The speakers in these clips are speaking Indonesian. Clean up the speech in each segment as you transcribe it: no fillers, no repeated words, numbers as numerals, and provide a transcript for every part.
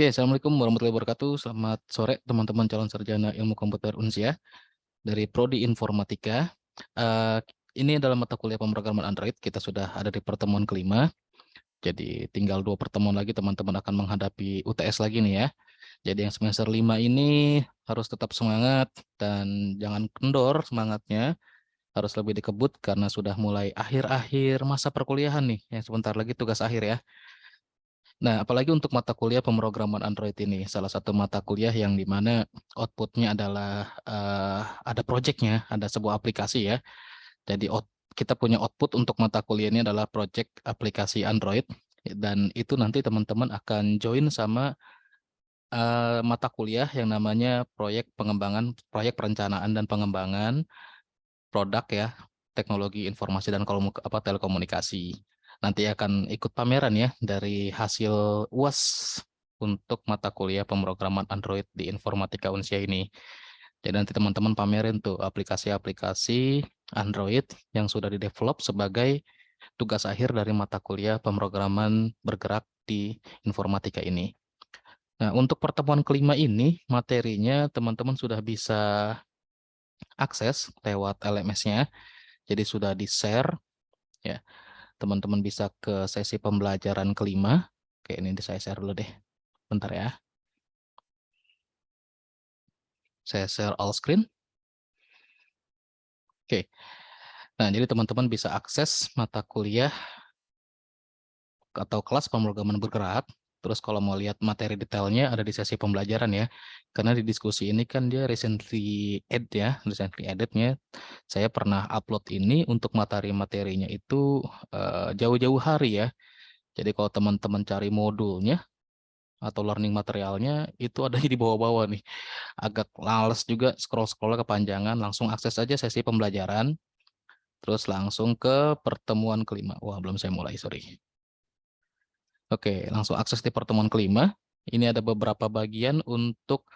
Oke, Assalamualaikum warahmatullahi wabarakatuh. Selamat sore teman-teman calon sarjana ilmu komputer Unsia dari Prodi Informatika. Eh, ini adalah mata kuliah pemrograman Android. Kita sudah ada di pertemuan kelima. Jadi tinggal 2 pertemuan lagi teman-teman akan menghadapi UTS lagi nih ya. Jadi yang semester 5 ini harus tetap semangat dan jangan kendor semangatnya. Harus lebih dikebut karena sudah mulai akhir-akhir masa perkuliahan nih. Yang sebentar lagi tugas akhir ya. Nah, apalagi untuk mata kuliah pemrograman Android ini, salah satu mata kuliah yang dimana outputnya adalah ada projectnya, ada sebuah aplikasi ya. Jadi kita punya output untuk mata kuliah ini adalah project aplikasi Android, dan itu nanti teman-teman akan join sama mata kuliah yang namanya proyek perencanaan dan pengembangan produk ya, teknologi informasi dan telekomunikasi. Nanti akan ikut pameran ya dari hasil UAS untuk mata kuliah pemrograman Android di Informatika Unsia ini. Jadi nanti teman-teman pamerin tuh aplikasi-aplikasi Android yang sudah didevelop sebagai tugas akhir dari mata kuliah pemrograman bergerak di Informatika ini. Nah, untuk pertemuan kelima ini, materinya teman-teman sudah bisa akses lewat LMS-nya. Jadi sudah di-share ya. Teman-teman bisa ke sesi pembelajaran kelima. Oke, ini saya share dulu deh. Bentar ya. Saya share all screen. Oke. Nah, jadi teman-teman bisa akses mata kuliah atau kelas pemrograman bergerak. Terus kalau mau lihat materi detailnya ada di sesi pembelajaran ya. Karena di diskusi ini kan dia recently editnya. Saya pernah upload ini untuk materi-materinya itu jauh-jauh hari ya. Jadi kalau teman-teman cari modulnya atau learning materialnya itu ada di bawah-bawah nih. Agak males juga scroll-scroll kepanjangan, langsung akses aja sesi pembelajaran, terus langsung ke pertemuan kelima. Wah, belum saya mulai, sorry. Oke, langsung akses di pertemuan kelima. Ini ada beberapa bagian untuk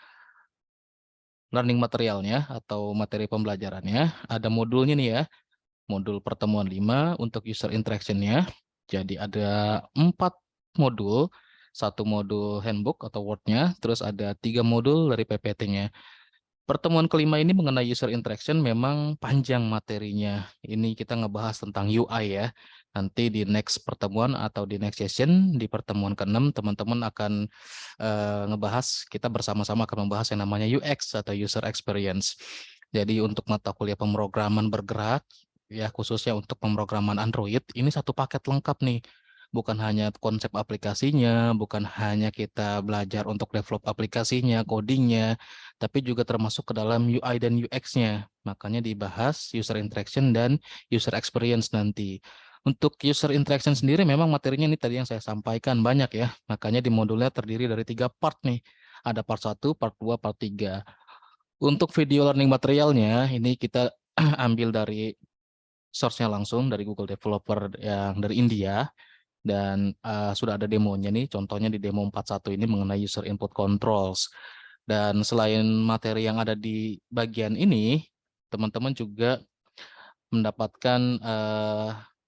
learning materialnya atau materi pembelajarannya. Ada modulnya nih ya, modul pertemuan 5 untuk user interaction-nya. Jadi ada 4 modul, 1 modul handbook atau Word-nya, terus ada 3 modul dari PPT-nya. Pertemuan kelima ini mengenai user interaction memang panjang materinya. Ini kita ngebahas tentang UI ya. Nanti di next pertemuan atau di next session, di pertemuan ke-6, teman-teman akan ngebahas, kita bersama-sama akan membahas yang namanya UX atau user experience. Jadi untuk mata kuliah pemrograman bergerak, ya khususnya untuk pemrograman Android, ini satu paket lengkap nih. Bukan hanya konsep aplikasinya, bukan hanya kita belajar untuk develop aplikasinya, codingnya, tapi juga termasuk ke dalam UI dan UX-nya. Makanya dibahas user interaction dan user experience nanti. Untuk user interaction sendiri memang materinya ini tadi yang saya sampaikan banyak ya. Makanya di modulnya terdiri dari 3 part nih. Ada part 1, part 2, part 3. Untuk video learning materialnya ini kita ambil dari source-nya langsung dari Google Developer yang dari India. Dan sudah ada demonya nih, contohnya di demo 41 ini mengenai user input controls. Dan selain materi yang ada di bagian ini, teman-teman juga mendapatkan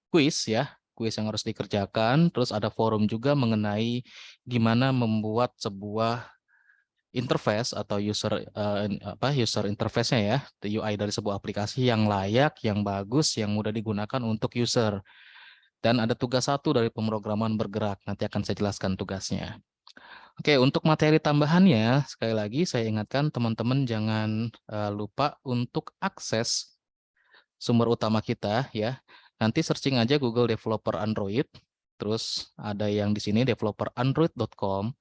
kuis ya, kuis yang harus dikerjakan. Terus ada forum juga mengenai gimana membuat sebuah interface atau user interface-nya ya, UI dari sebuah aplikasi yang layak, yang bagus, yang mudah digunakan untuk user. Dan ada tugas 1 dari pemrograman bergerak. Nanti akan saya jelaskan tugasnya. Oke, untuk materi tambahannya, sekali lagi saya ingatkan teman-teman jangan lupa untuk akses sumber utama kita ya. Nanti searching aja Google Developer Android, terus ada yang di sini developerandroid.com,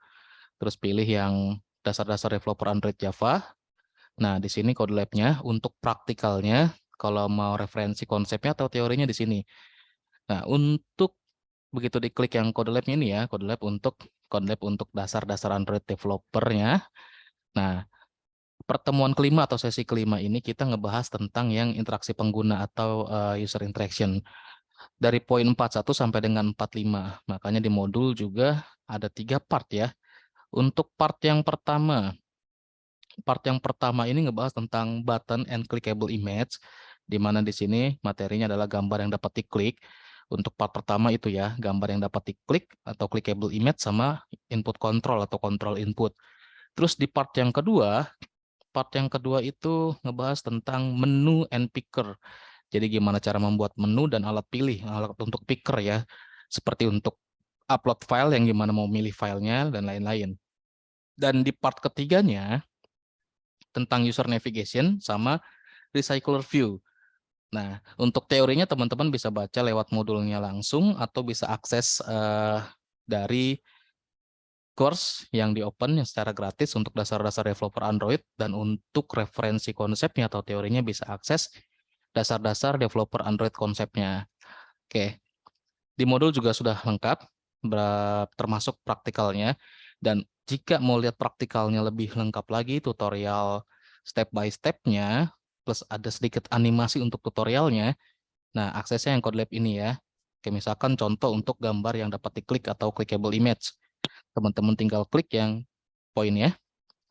terus pilih yang dasar-dasar developer Android Java. Nah, di sini code lab-nya untuk praktikalnya, kalau mau referensi konsepnya atau teorinya di sini. Nah, untuk begitu diklik yang kode lab ini ya, kode lab untuk dasar-dasar Android developernya. Nah, pertemuan kelima atau sesi kelima ini kita ngebahas tentang yang interaksi pengguna atau user interaction dari poin 41 sampai dengan 45. Makanya di modul juga ada 3 part ya. Untuk part yang pertama ini ngebahas tentang button and clickable image, di mana di sini materinya adalah gambar yang dapat diklik. Untuk part pertama itu ya, gambar yang dapat diklik atau clickable image sama input control atau control input. Terus di part yang kedua itu ngebahas tentang menu and picker. Jadi gimana cara membuat menu dan alat pilih, alat untuk picker ya. Seperti untuk upload file yang gimana mau milih filenya dan lain-lain. Dan di part ketiganya tentang user navigation sama recycler view. Nah, untuk teorinya teman-teman bisa baca lewat modulnya langsung atau bisa akses dari course yang di-open yang secara gratis untuk dasar-dasar developer Android, dan untuk referensi konsepnya atau teorinya bisa akses dasar-dasar developer Android konsepnya. Oke, di modul juga sudah lengkap, termasuk praktikalnya. Dan jika mau lihat praktikalnya lebih lengkap lagi, tutorial step by step-nya, plus ada sedikit animasi untuk tutorialnya, nah aksesnya yang CodeLab ini ya. Oke, misalkan contoh untuk gambar yang dapat diklik atau clickable image. Teman-teman tinggal klik yang poinnya,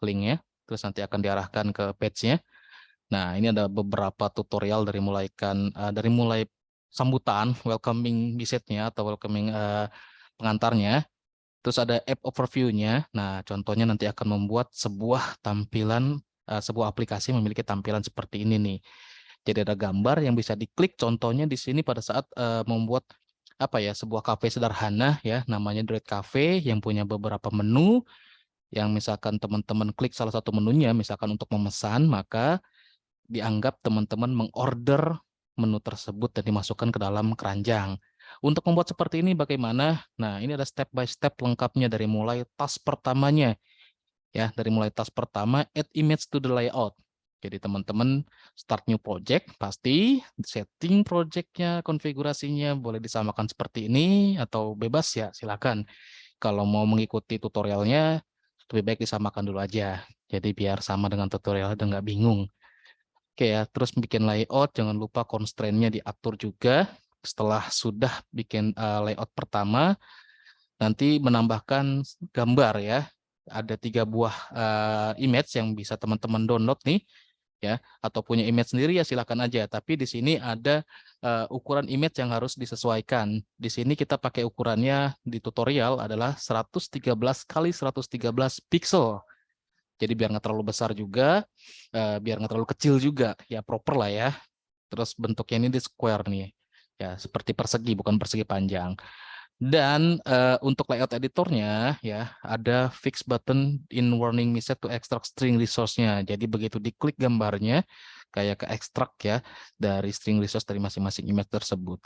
linknya, terus nanti akan diarahkan ke page-nya. Nah, ini ada beberapa tutorial dari mulai sambutan, welcoming visit-nya atau welcoming pengantarnya. Terus ada app overview-nya. Nah, contohnya nanti akan membuat sebuah tampilan, sebuah aplikasi memiliki tampilan seperti ini nih. Jadi ada gambar yang bisa diklik. Contohnya di sini pada saat membuat apa ya, sebuah kafe sederhana ya, namanya Droid Cafe yang punya beberapa menu. Yang misalkan teman-teman klik salah satu menunya, misalkan untuk memesan, maka dianggap teman-teman mengorder menu tersebut dan dimasukkan ke dalam keranjang. Untuk membuat seperti ini bagaimana? Nah, ini ada step by step lengkapnya dari mulai task pertamanya. Ya, dari mulai task pertama, add image to the layout. Jadi teman-teman start new project, pasti setting projectnya, konfigurasinya boleh disamakan seperti ini atau bebas ya, silakan. Kalau mau mengikuti tutorialnya, lebih baik disamakan dulu aja. Jadi biar sama dengan tutorial dan nggak bingung. Oke ya, terus bikin layout, jangan lupa constraint-nya diatur juga. Setelah sudah bikin layout pertama, nanti menambahkan gambar ya. Ada 3 buah image yang bisa teman-teman download nih, ya, atau punya image sendiri ya silakan aja. Tapi di sini ada ukuran image yang harus disesuaikan. Di sini kita pakai ukurannya di tutorial adalah 113 kali 113 pixel. Jadi biar nggak terlalu besar juga, biar nggak terlalu kecil juga, ya proper lah ya. Terus bentuknya ini di square nih, ya seperti persegi bukan persegi panjang. Dan untuk layout editornya ya ada fix button in warning message to extract string resource-nya. Jadi begitu diklik gambarnya kayak ke ekstrak ya dari string resource dari masing-masing image tersebut.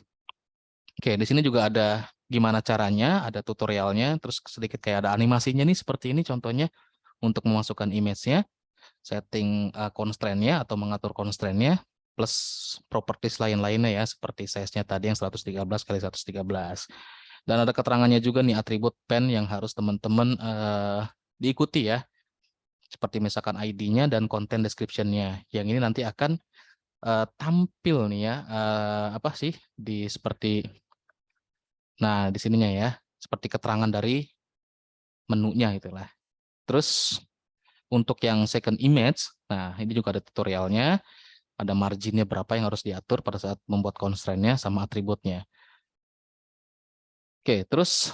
Oke, di sini juga ada gimana caranya, ada tutorialnya, terus sedikit kayak ada animasinya nih seperti ini contohnya untuk memasukkan image-nya, setting constraint-nya atau mengatur constraint-nya, plus properties lain-lainnya ya seperti size-nya tadi yang 113 kali 113. Dan ada keterangannya juga nih atribut pen yang harus teman-teman diikuti ya. Seperti misalkan ID-nya dan content description-nya. Yang ini nanti akan tampil nih ya, apa sih di seperti, nah di sininya ya, seperti keterangan dari menunya itulah. Terus untuk yang second image, nah ini juga ada tutorialnya, ada marginnya berapa yang harus diatur pada saat membuat constraint-nya sama atributnya. Oke, terus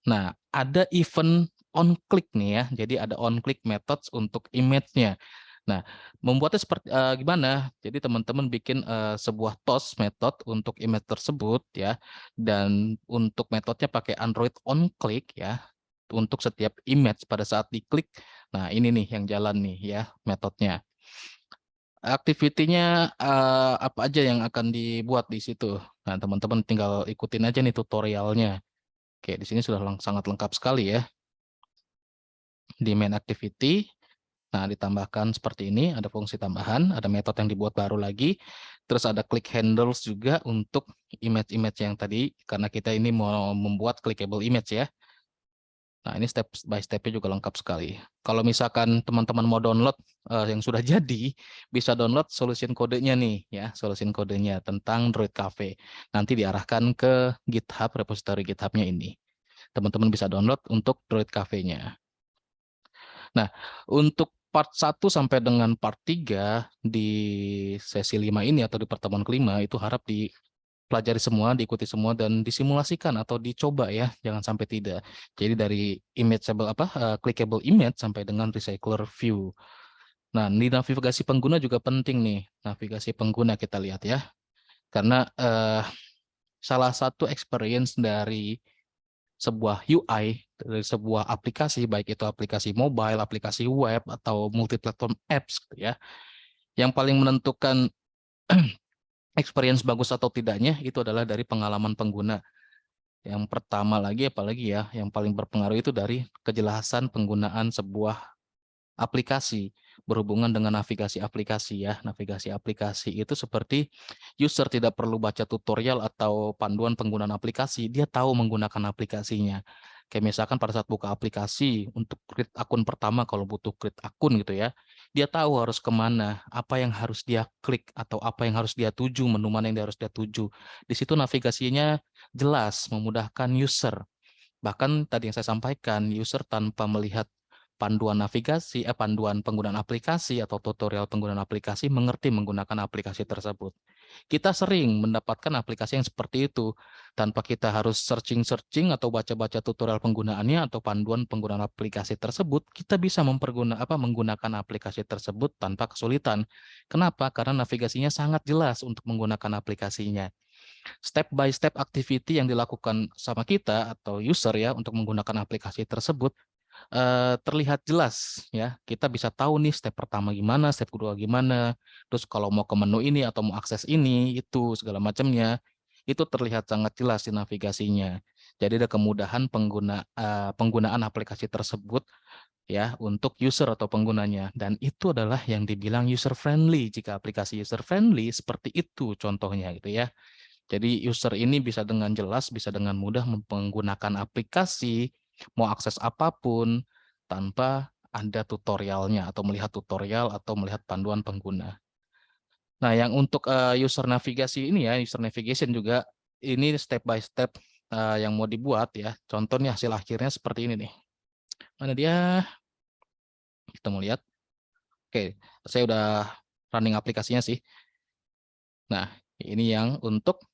nah, ada event on click nih ya. Jadi ada on click methods untuk image-nya. Nah, membuatnya seperti gimana? Jadi teman-teman bikin sebuah toast method untuk image tersebut ya. Dan untuk metodenya pakai Android on click ya. Untuk setiap image pada saat diklik. Nah, ini nih yang jalan nih ya metodenya. Activity-nya apa aja yang akan dibuat di situ. Nah, teman-teman tinggal ikutin aja nih tutorialnya. Oke, di sini sudah sangat lengkap sekali ya. Di main activity, nah ditambahkan seperti ini, ada fungsi tambahan, ada metode yang dibuat baru lagi, terus ada click handles juga untuk image-image yang tadi, karena kita ini mau membuat clickable image ya. Nah ini step by step-nya juga lengkap sekali. Kalau misalkan teman-teman mau download yang sudah jadi, bisa download solution kodenya nih ya, solution kodenya tentang Droid Cafe. Nanti diarahkan ke GitHub, repository GitHub-nya ini. Teman-teman bisa download untuk Droid Cafe-nya. Nah, untuk part 1 sampai dengan part 3 di sesi 5 ini atau di pertemuan kelima itu harap pelajari semua, diikuti semua, dan disimulasikan atau dicoba ya, jangan sampai tidak. Jadi dari clickable image sampai dengan recycler view. Nah, di navigasi pengguna juga penting nih, navigasi pengguna kita lihat ya, karena salah satu experience dari sebuah UI, dari sebuah aplikasi, baik itu aplikasi mobile, aplikasi web, atau multi-platform apps, gitu ya, yang paling menentukan experience bagus atau tidaknya itu adalah dari pengalaman pengguna. Yang pertama lagi, apalagi ya, yang paling berpengaruh itu dari kejelasan penggunaan sebuah aplikasi berhubungan dengan navigasi aplikasi ya. Navigasi aplikasi itu seperti user tidak perlu baca tutorial atau panduan penggunaan aplikasi, dia tahu menggunakan aplikasinya. Kayak misalkan pada saat buka aplikasi untuk create akun pertama, kalau butuh create akun gitu ya, dia tahu harus kemana, apa yang harus dia klik atau apa yang harus dia tuju, menu mana yang harus dia tuju. Di situ navigasinya jelas, memudahkan user. Bahkan tadi yang saya sampaikan, user tanpa melihat panduan navigasi, panduan penggunaan aplikasi atau tutorial penggunaan aplikasi, mengerti menggunakan aplikasi tersebut. Kita sering mendapatkan aplikasi yang seperti itu, tanpa kita harus searching-searching atau baca-baca tutorial penggunaannya atau panduan penggunaan aplikasi tersebut, kita bisa menggunakan aplikasi tersebut tanpa kesulitan. Kenapa? Karena navigasinya sangat jelas untuk menggunakan aplikasinya. Step by step activity yang dilakukan sama kita atau user ya untuk menggunakan aplikasi tersebut terlihat jelas ya. Kita bisa tahu nih step pertama gimana, step kedua gimana. Terus kalau mau ke menu ini atau mau akses ini, itu segala macamnya itu terlihat sangat jelas di navigasinya. Jadi ada kemudahan penggunaan aplikasi tersebut ya untuk user atau penggunanya, dan itu adalah yang dibilang user friendly. Jika aplikasi user friendly seperti itu contohnya gitu ya. Jadi user ini bisa dengan jelas, bisa dengan mudah menggunakan aplikasi, mau akses apapun tanpa ada tutorialnya atau melihat tutorial atau melihat panduan pengguna. Nah, yang untuk user navigasi ini ya, user navigation juga ini step by step yang mau dibuat ya. Contohnya hasil akhirnya seperti ini nih. Mana dia? Kita mau lihat. Oke, saya udah running aplikasinya sih. Nah, ini yang untuk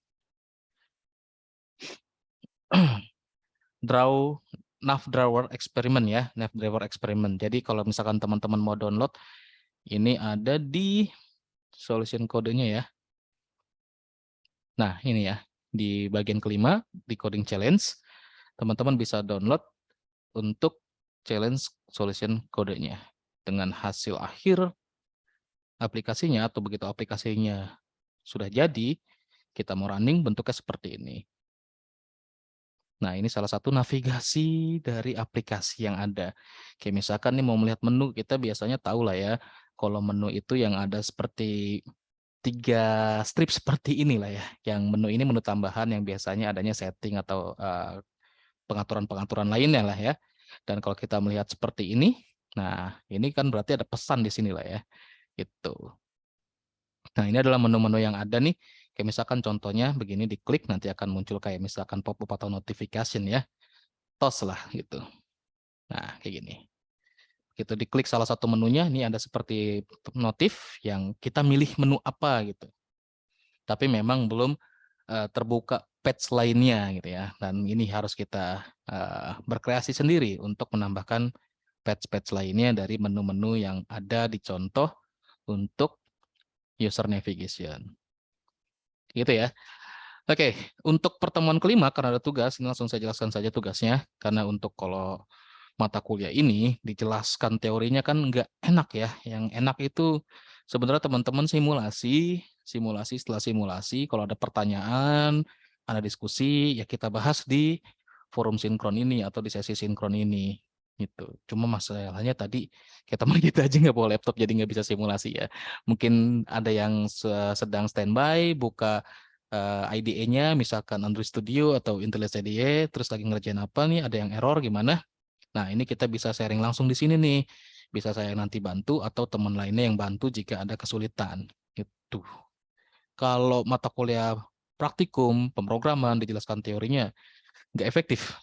Navdrawer experiment ya, Navdrawer experiment. Jadi kalau misalkan teman-teman mau download, ini ada di solution kodenya ya. Nah, ini ya, di bagian kelima, di coding challenge, teman-teman bisa download untuk challenge solution kodenya. Dengan hasil akhir aplikasinya atau begitu aplikasinya sudah jadi, kita mau running bentuknya seperti ini. Nah, ini salah satu navigasi dari aplikasi yang ada. Kayak misalkan nih mau melihat menu, kita biasanya tahu lah ya, kalau menu itu yang ada seperti 3 strip seperti inilah ya. Yang menu ini menu tambahan yang biasanya adanya setting atau pengaturan-pengaturan lainnya lah ya. Dan kalau kita melihat seperti ini, nah ini kan berarti ada pesan di sini lah ya. Itu. Nah, ini adalah menu-menu yang ada nih. Kayak misalkan contohnya begini, diklik nanti akan muncul kayak misalkan pop-up atau notification ya. Tos lah gitu. Nah, kayak gini. Gitu diklik salah satu menunya, ini ada seperti notif yang kita milih menu apa gitu. Tapi memang belum terbuka page lainnya gitu ya. Dan ini harus kita berkreasi sendiri untuk menambahkan page-page lainnya dari menu-menu yang ada di contoh untuk user navigation. Gitu ya. Oke, untuk pertemuan kelima karena ada tugas, ini langsung saya jelaskan saja tugasnya. Karena untuk kalau mata kuliah ini dijelaskan teorinya kan nggak enak ya. Yang enak itu sebenarnya teman-teman simulasi, simulasi setelah simulasi. Kalau ada pertanyaan, ada diskusi, ya kita bahas di forum sinkron ini atau di sesi sinkron ini. Gitu. Cuma masalahnya tadi kayak teman kita aja nggak bawa laptop jadi nggak bisa simulasi ya. Mungkin ada yang sedang standby, buka IDE-nya misalkan Android Studio atau Intellis IDE, terus lagi ngerjain apa nih, ada yang error gimana. Nah, ini kita bisa sharing langsung di sini nih. Bisa saya nanti bantu atau teman lainnya yang bantu jika ada kesulitan. Gitu. Kalau mata kuliah praktikum, pemrograman, dijelaskan teorinya, nggak efektif.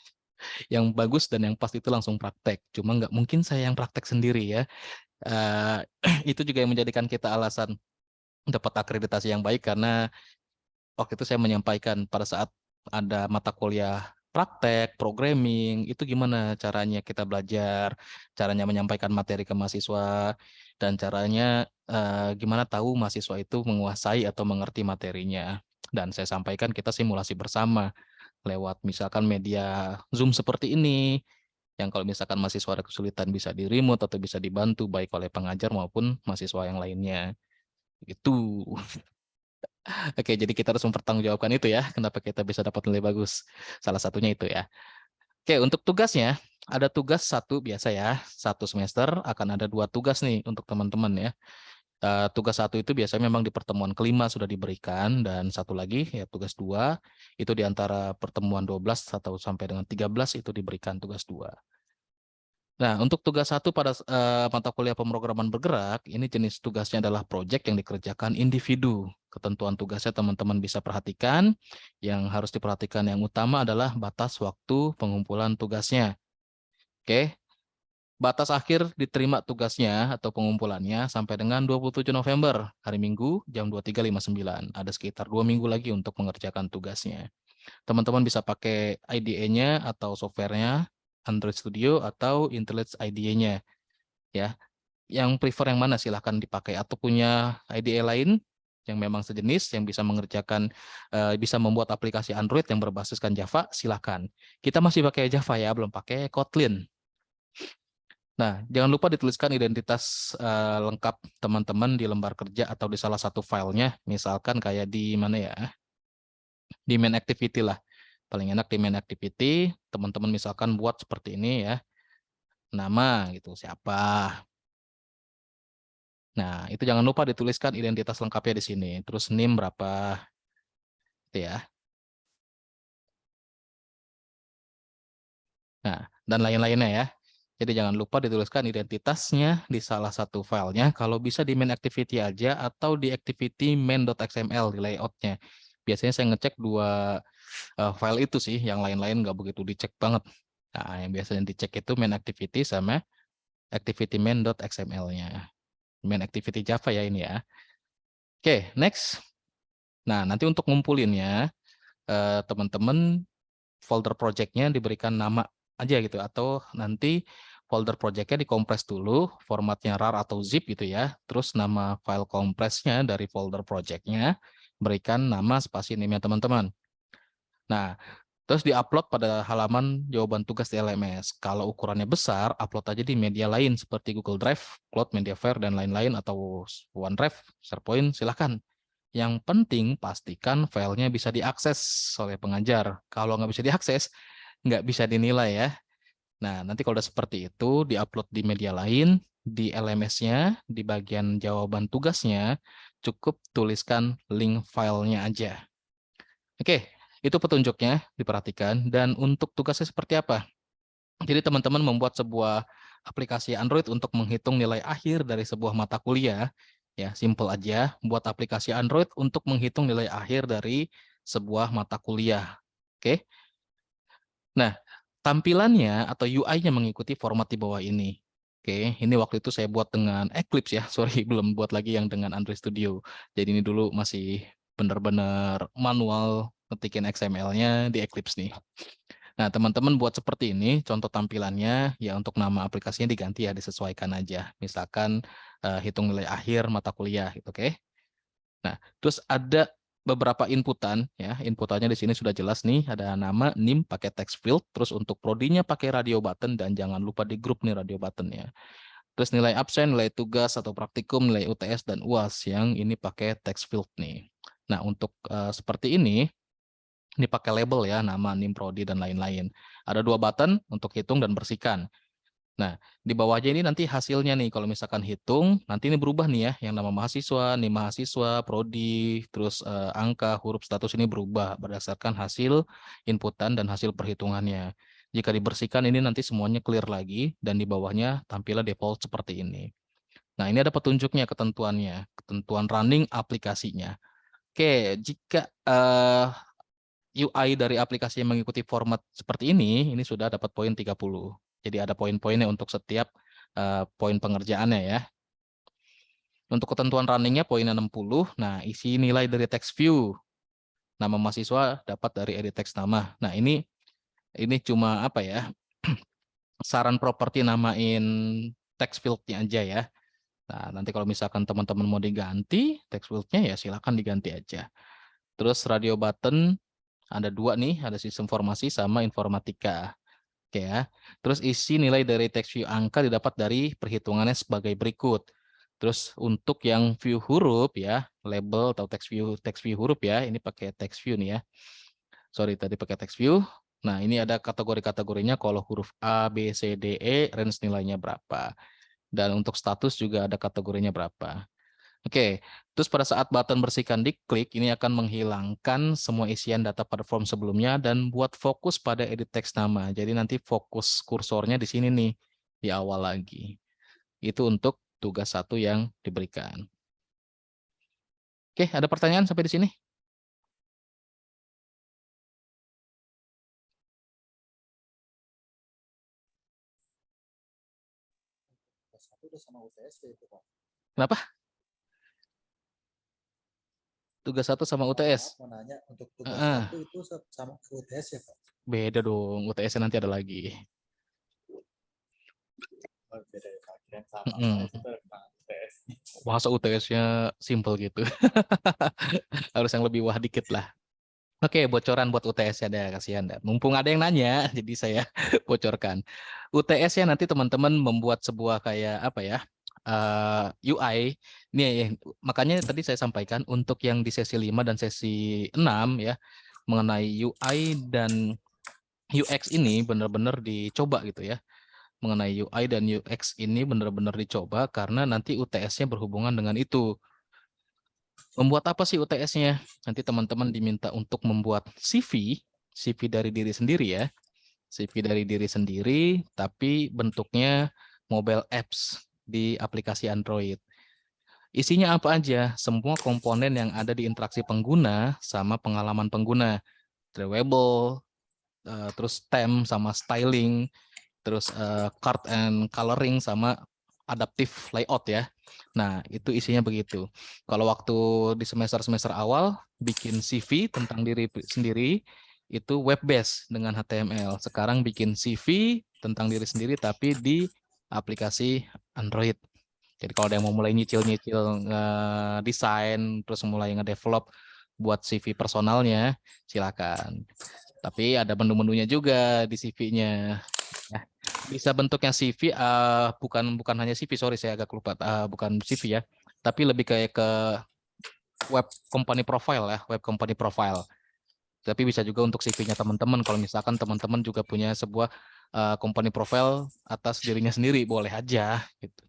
Yang bagus dan yang pas itu langsung praktek. Cuma nggak mungkin saya yang praktek sendiri ya. Itu juga yang menjadikan kita alasan dapat akreditasi yang baik karena waktu itu saya menyampaikan pada saat ada mata kuliah praktek, programming, itu gimana caranya kita belajar, caranya menyampaikan materi ke mahasiswa, dan caranya gimana tahu mahasiswa itu menguasai atau mengerti materinya. Dan saya sampaikan kita simulasi bersama lewat misalkan media Zoom seperti ini, yang kalau misalkan mahasiswa ada kesulitan bisa di remote atau bisa dibantu baik oleh pengajar maupun mahasiswa yang lainnya. Itu. Oke, jadi kita harus mempertanggungjawabkan itu ya, kenapa kita bisa dapat nilai bagus. Salah satunya itu ya. Oke, untuk tugasnya, ada tugas satu biasa ya, satu semester akan ada 2 tugas nih untuk teman-teman ya. Tugas satu itu biasanya memang di pertemuan kelima sudah diberikan, dan satu lagi ya tugas 2 itu di antara pertemuan 12 atau sampai dengan 13 itu diberikan tugas 2. Nah, untuk tugas satu pada mata kuliah pemrograman bergerak, ini jenis tugasnya adalah proyek yang dikerjakan individu. Ketentuan tugasnya teman-teman bisa perhatikan. Yang harus diperhatikan yang utama adalah batas waktu pengumpulan tugasnya. Oke, batas akhir diterima tugasnya atau pengumpulannya sampai dengan 27 November, hari Minggu, jam 23.59. Ada sekitar 2 minggu lagi untuk mengerjakan tugasnya. Teman-teman bisa pakai IDE-nya atau softwarenya Android Studio atau IntelliJ IDE-nya ya. Yang prefer yang mana silahkan dipakai, atau punya IDE lain yang memang sejenis yang bisa mengerjakan bisa membuat aplikasi Android yang berbasiskan Java, silahkan. Kita masih pakai Java ya, belum pakai Kotlin. Nah, jangan lupa dituliskan identitas lengkap teman-teman di lembar kerja atau di salah satu filenya, misalkan kayak di mana ya, di main activity lah. Paling enak di main activity, teman-teman misalkan buat seperti ini ya, nama gitu, siapa. Nah, itu jangan lupa dituliskan identitas lengkapnya di sini. Terus NIM berapa, gitu ya. Nah, dan lain-lainnya ya. Jadi jangan lupa dituliskan identitasnya di salah satu filenya. Kalau bisa di main activity aja atau di activity main.xml di layoutnya. Biasanya saya ngecek 2 file itu sih, yang lain-lain nggak begitu dicek banget. Nah, yang biasanya dicek itu main activity sama activity main.xml-nya. Main activity Java ya ini ya. Oke, next. Nah, nanti untuk ngumpulinnya, teman-teman folder project-nya diberikan nama aja gitu, atau nanti folder project-nya dikompres dulu, formatnya RAR atau zip gitu ya, terus nama file kompresnya dari folder project-nya berikan nama spasi name-nya teman-teman. Nah, terus diupload pada halaman jawaban tugas di LMS. Kalau ukurannya besar, upload aja di media lain seperti Google Drive, Cloud, Mediafire, dan lain-lain, atau OneDrive, SharePoint, silahkan. Yang penting pastikan filenya bisa diakses oleh pengajar. Kalau nggak bisa diakses, nggak bisa dinilai ya. Nah, nanti kalau udah seperti itu, diupload di media lain, di LMS-nya, di bagian jawaban tugasnya, cukup tuliskan link filenya aja. Oke, itu petunjuknya, diperhatikan. Dan untuk tugasnya seperti apa? Jadi teman-teman membuat sebuah aplikasi Android untuk menghitung nilai akhir dari sebuah mata kuliah. Ya, simple aja, buat aplikasi Android untuk menghitung nilai akhir dari sebuah mata kuliah. Oke. Nah, tampilannya atau UI-nya mengikuti format di bawah ini. Oke, ini waktu itu saya buat dengan Eclipse ya. Sorry, belum buat lagi yang dengan Android Studio. Jadi ini dulu masih benar-benar manual ketikin XML-nya di Eclipse nih. Nah, teman-teman buat seperti ini, contoh tampilannya, ya untuk nama aplikasinya diganti ya, disesuaikan aja. Misalkan hitung nilai akhir mata kuliah, gitu, oke? Nah, terus ada beberapa inputan, ya. Inputannya di sini sudah jelas nih, ada nama, NIM pakai text field, terus untuk prodinya pakai radio button, dan jangan lupa di grup nih radio buttonnya. Terus nilai absen, nilai tugas atau praktikum, nilai UTS dan UAS yang ini pakai text field nih. Nah, untuk seperti ini pakai label ya, nama, NIM, prodi, dan lain-lain. Ada 2 button untuk hitung dan bersihkan. Nah, di bawahnya ini nanti hasilnya nih, kalau misalkan hitung, nanti ini berubah nih ya, yang nama mahasiswa, NIM mahasiswa, prodi, terus angka, huruf, status ini berubah berdasarkan hasil inputan dan hasil perhitungannya. Jika dibersihkan ini nanti semuanya clear lagi, dan di bawahnya tampilnya default seperti ini. Nah, ini ada petunjuknya, ketentuannya, ketentuan running aplikasinya. Oke, jika UI dari aplikasi yang mengikuti format seperti ini sudah dapat poin 30. Jadi ada poin-poinnya untuk setiap poin pengerjaannya ya. Untuk ketentuan runningnya poinnya 60. Nah, isi nilai dari text view. Nama mahasiswa dapat dari edit text nama. Nah, ini cuma apa ya? Saran properti namain text field-nya aja ya. Nah, nanti kalau misalkan teman-teman mau diganti text field-nya ya silakan diganti aja. Terus radio button ada 2 nih, ada sistem informasi sama informatika. Oke ya. Terus isi nilai dari text view angka didapat dari perhitungannya sebagai berikut. Terus untuk yang view huruf ya, label atau text view huruf ya, ini pakai text view nih ya. Sorry tadi pakai text view. Nah, ini ada kategori-kategorinya, kalau huruf A, B, C, D, E, range nilainya berapa. Dan untuk status juga ada kategorinya berapa. Oke, terus pada saat button bersihkan diklik, ini akan menghilangkan semua isian data pada form sebelumnya dan buat fokus pada edit text nama. Jadi nanti fokus kursornya di sini nih, di awal lagi. Itu untuk tugas 1 yang diberikan. Oke, ada pertanyaan sampai di sini? Kenapa? Tugas 1 sama UTS? Mau nanya, untuk tugas 1 itu sama UTS ya, Pak? Beda dong, UTS nanti ada lagi. Oh, beda ya, Pak. Kirain sama. UTS. Masa UTS-nya simple gitu. Harus yang lebih wah dikit lah. Oke, bocoran buat UTS ya, ada kasihan. Mumpung ada yang nanya, jadi saya bocorkan. UTS ya nanti teman-teman membuat sebuah kayak apa ya, UI. Nih, makanya tadi saya sampaikan untuk yang di sesi 5 dan sesi 6 ya, mengenai UI dan UX ini benar-benar dicoba gitu ya. Mengenai UI dan UX ini benar-benar dicoba karena nanti UTS-nya berhubungan dengan itu. Membuat apa sih UTS-nya? Nanti teman-teman diminta untuk membuat CV dari diri sendiri ya. CV dari diri sendiri, tapi bentuknya mobile apps di aplikasi Android. Isinya apa aja? Semua komponen yang ada di interaksi pengguna sama pengalaman pengguna. Drivable, terus theme sama styling, terus card and coloring sama adaptive layout ya. Nah, itu isinya begitu. Kalau waktu di semester-semester awal bikin CV tentang diri sendiri itu web based dengan HTML. Sekarang bikin CV tentang diri sendiri tapi di aplikasi Android. Jadi kalau ada yang mau mulai nyicil-nyicil desain terus mulai nge-develop buat CV personalnya, silakan. Tapi ada menu-menunya juga di CV-nya. Ya, bisa bentuknya CV, bukan hanya CV, sorry saya agak lupa, bukan CV ya, tapi lebih kayak ke web company profile ya, web company profile. Tapi bisa juga untuk CV-nya teman-teman. Kalau misalkan teman-teman juga punya sebuah company profile atas dirinya sendiri, boleh aja gitu.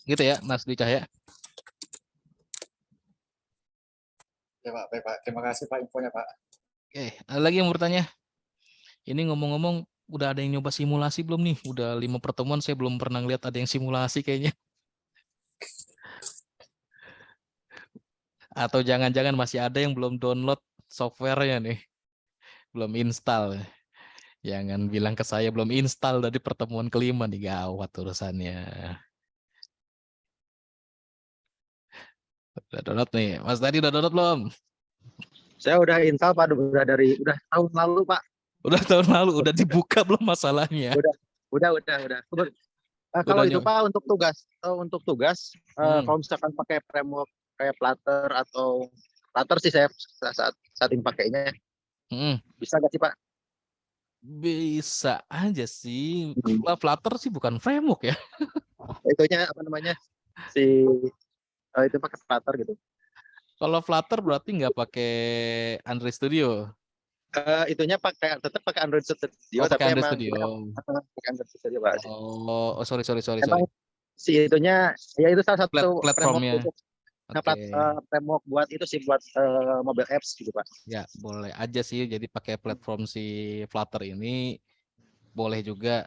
Gitu ya, Mas Dwi Cahya. Ya, Pak. Baik, Pak. Terima kasih, Pak, infonya, Pak. Oke, ada lagi yang bertanya? Ini ngomong-ngomong, udah ada yang nyoba simulasi belum nih? Udah 5 pertemuan saya belum pernah lihat ada yang simulasi kayaknya. Atau jangan-jangan masih ada yang belum download softwarenya nih, belum install. Jangan bilang ke saya belum install dari pertemuan kelima nih, gawat urusannya. Udah download nih, Mas tadi udah download belum? Saya udah install Pak, udah tahun lalu Pak. Udah tahun lalu, udah dibuka belum masalahnya? Udah. Kalau itu Pak untuk tugas, kalau misalkan pakai framework kayak Flutter atau Flutter sih saya saat ini pakainya. Bisa nggak sih Pak? Bisa aja sih. Flutter sih bukan framework ya. Itunya apa namanya? Itu pakai Flutter gitu. Kalau Flutter berarti nggak pakai Android Studio. Itunya tetap pakai Android Studio, Pakai tapi Android emang Studio. pakai Android Studio Pak. Oh, sorry. Emang si itunya ya itu salah satu Platformnya. Framework buat itu sih, buat mobile apps gitu Pak. Ya, boleh aja sih. Jadi pakai platform si Flutter ini boleh juga.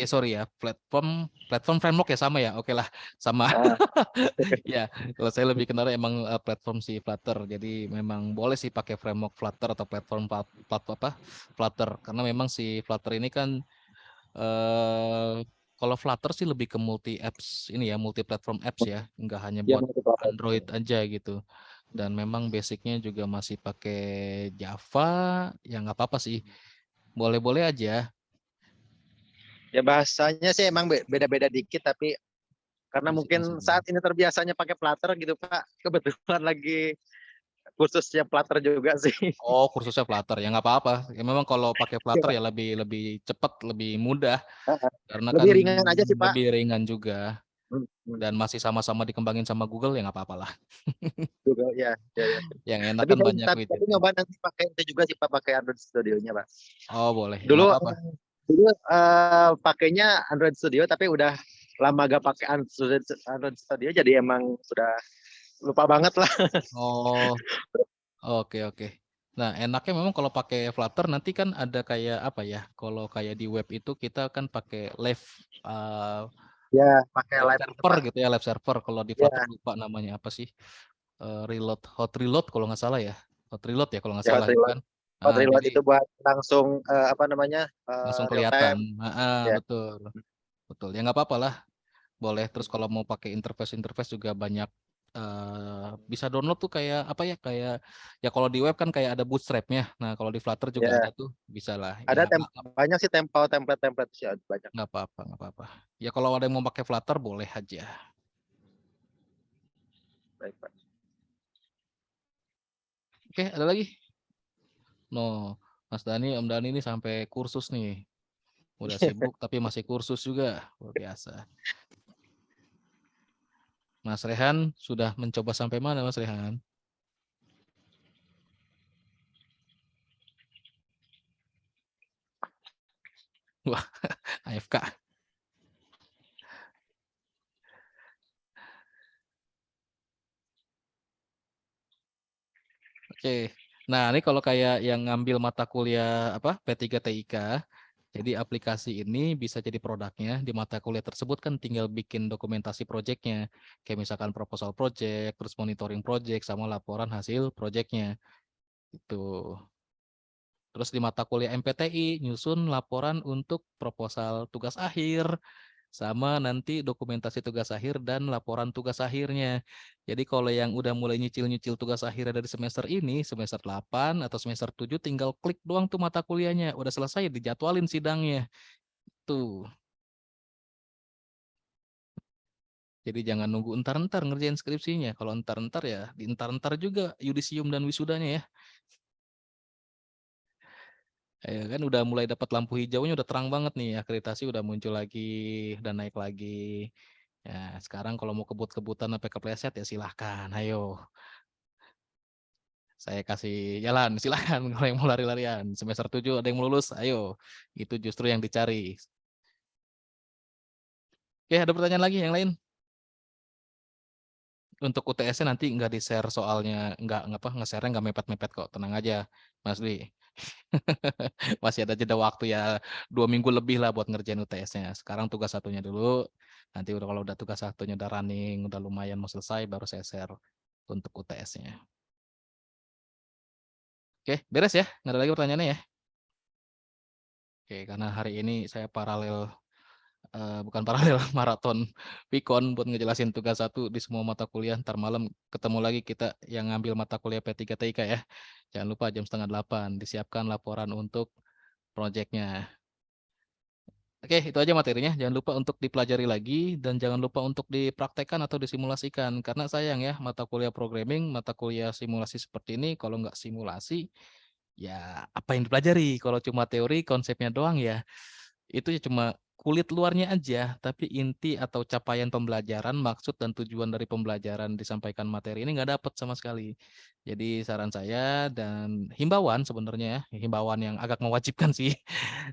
Sorry ya, platform framework ya sama ya. Oke lah, sama. Ya, kalau saya lebih kenal emang platform si Flutter. Jadi memang boleh sih pakai framework Flutter atau platform Flutter karena memang si Flutter ini kan Kalau Flutter sih lebih ke multi apps ini ya, multi platform apps ya, nggak hanya Ya buat multi-platform. Android aja gitu. Dan memang basicnya juga masih pakai Java, ya nggak apa-apa sih, boleh-boleh aja. Ya bahasanya sih emang beda-beda dikit, tapi karena Basicnya mungkin sama. saat ini terbiasanya pakai Flutter gitu Pak, kebetulan lagi kursusnya Flutter juga sih. Oh, kursusnya Flutter ya nggak apa-apa. Ya memang kalau pakai Oke, Flutter Pak. ya lebih lebih cepat, lebih mudah karena kan Lebih ringan aja sih Pak. lebih ringan juga Hmm, hmm. dan masih sama-sama dikembangin sama Google ya nggak apa-apa lah. Juga ya, ya, ya. Yang enak Tapi kan saya banyak tapi widgetnya. nyoba nanti pakai itu juga sih Pak, pakai Android Studio-nya Pak. Oh boleh, ya Dulu nggak apa-apa. dulu pakainya Android Studio, tapi udah lama gak pakai Android Studio, jadi emang sudah lupa banget lah. Oh, oke oke. Nah, enaknya memang kalau pakai Flutter nanti kan ada kayak apa ya? Kalau kayak di web itu kita kan pakai Ya, pakai live live itu server Pak. gitu ya, live server. Kalau di Ya, Flutter lupa namanya apa sih? Hot reload kalau nggak salah ya. Hot reload ya kalau nggak ya salah itu kan. Hot Ah, Reload jadi itu buat langsung apa namanya, langsung real kelihatan. time. Ah, Ya, betul. Betul. Ya nggak apa-apa lah. Boleh. Terus kalau mau pakai interface juga banyak bisa download tuh kayak apa ya? Kayak ya kalau di web kan kayak ada Bootstrap-nya. Nah, kalau di Flutter juga ada ya. tuh, bisa lah. Ada Ya banyak sih template sih, banyak. nggak apa-apa, nggak apa-apa. Ya kalau ada yang mau pakai Flutter boleh aja. Baik, Pak. Oke, ada lagi? No, Mas Dani, Om Dani ini sampai kursus nih. Udah sibuk tapi masih kursus juga. Luar biasa. Mas Rehan sudah mencoba sampai mana Mas Rehan? Wah, AFK. Oke. Nah, ini kalau kayak yang ngambil mata kuliah apa P3 TIK, jadi aplikasi ini bisa jadi produknya di mata kuliah tersebut kan tinggal bikin dokumentasi proyeknya. Kayak misalkan proposal project, terus monitoring project sama laporan hasil proyeknya. Itu. Terus di mata kuliah MPTI nyusun laporan untuk proposal tugas akhir sama nanti dokumentasi tugas akhir dan laporan tugas akhirnya. Jadi kalau yang udah mulai nyicil-nyicil tugas akhir dari semester ini, semester 8 atau semester 7 tinggal klik doang tuh mata kuliahnya. Udah selesai dijadwalin sidangnya. Tuh. Jadi jangan nunggu entar-entar ngerjain skripsinya. Kalau entar-entar ya di entar-entar juga yudisium dan wisudanya ya. Ya kan udah mulai dapat lampu hijaunya udah terang banget nih, akreditasi udah muncul lagi dan naik lagi. Ya, sekarang kalau mau kebut-kebutan sampai kepleset ya silahkan, ayo. Saya kasih jalan, silahkan kalau yang mau lari-larian. Semester 7 ada yang mau lulus, ayo. Itu justru yang dicari. Oke, ada pertanyaan lagi yang lain? Untuk UTS-nya nanti nggak di-share soalnya, nggak apa nge-share-nya nggak mepet-mepet kok, tenang aja, Mas Dwi. Masih ada jeda waktu ya 2 minggu lebih lah buat ngerjain UTS-nya. Sekarang tugas satunya dulu. Nanti udah kalau udah tugas satunya udah running, udah lumayan mau selesai, baru saya share untuk UTS-nya. Oke, beres ya? Nggak ada lagi pertanyaannya ya? Oke, karena hari ini saya bukan paralel, maraton Pikon buat ngejelasin tugas satu di semua mata kuliah. Ntar malam ketemu lagi kita yang ngambil mata kuliah P3 TIK ya. Jangan lupa jam 7:30 disiapkan laporan untuk proyeknya. Oke, itu aja materinya. Jangan lupa untuk dipelajari lagi dan jangan lupa untuk dipraktekkan atau disimulasikan. Karena sayang ya, mata kuliah programming, mata kuliah simulasi seperti ini, kalau nggak simulasi, ya apa yang dipelajari? Kalau cuma teori, konsepnya doang ya, itu ya cuma kulit luarnya aja, tapi inti atau capaian pembelajaran, maksud dan tujuan dari pembelajaran disampaikan materi ini nggak dapat sama sekali. Jadi saran saya dan himbauan sebenarnya, himbauan yang agak mewajibkan sih,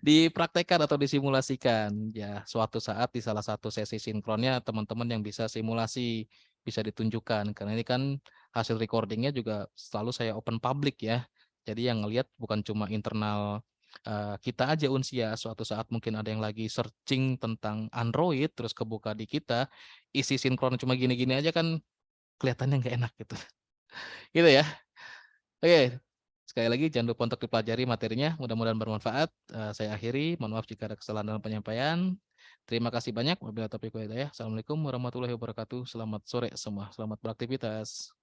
dipraktekkan atau disimulasikan. Ya, suatu saat di salah satu sesi sinkronnya teman-teman yang bisa simulasi, bisa ditunjukkan. Karena ini kan hasil recordingnya juga selalu saya open public ya. Jadi yang ngelihat bukan cuma internal kita aja Unsia, suatu saat mungkin ada yang lagi searching tentang Android terus kebuka di kita, isi sinkron cuma gini-gini aja kan kelihatannya nggak enak gitu. Gitu ya. Oke. Sekali lagi jangan lupa untuk dipelajari materinya, mudah-mudahan bermanfaat. Saya akhiri, mohon maaf jika ada kesalahan dalam penyampaian. Terima kasih banyak. Wabillahi taufiq wal hidayah. Assalamualaikum warahmatullahi wabarakatuh. Selamat sore semua. Selamat beraktivitas.